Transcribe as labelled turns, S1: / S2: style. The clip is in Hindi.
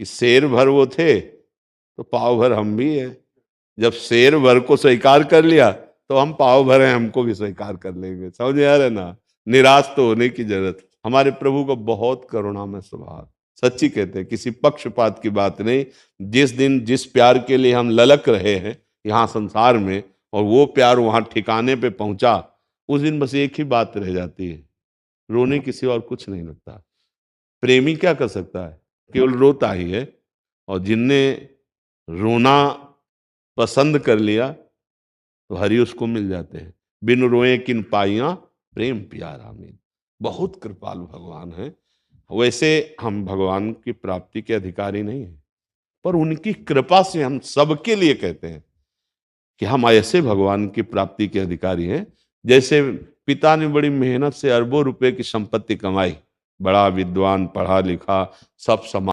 S1: कि शेर भर वो थे तो पाव भर हम भी हैं। जब शेर भर को स्वीकार कर लिया तो हम पाव भर हैं, हमको भी स्वीकार कर लेंगे। समझ आ रहा है ना? निराश तो होने की जरूरत। हमारे प्रभु को बहुत करुणा में स्वभाव, सच्ची कहते हैं, किसी पक्षपात की बात नहीं। जिस दिन जिस प्यार के लिए हम ललक रहे हैं यहाँ संसार में, और वो प्यार वहां ठिकाने पे पहुंचा, उस दिन बस एक ही बात रह जाती है, रोने की सिवा और कुछ नहीं लगता। प्रेमी क्या कर सकता है? केवल रोता ही है। और जिनने रोना पसंद कर लिया तो हरि उसको मिल जाते हैं। बिन रोए किन पाइया प्रेम प्यारा मीन। बहुत कृपालु भगवान है। वैसे हम भगवान की प्राप्ति के अधिकारी नहीं हैं, पर उनकी कृपा से हम सबके लिए कहते हैं कि हम ऐसे भगवान की प्राप्ति के अधिकारी हैं। जैसे पिता ने बड़ी मेहनत से अरबों रुपए की संपत्ति कमाई, बड़ा विद्वान, पढ़ा लिखा, सब समा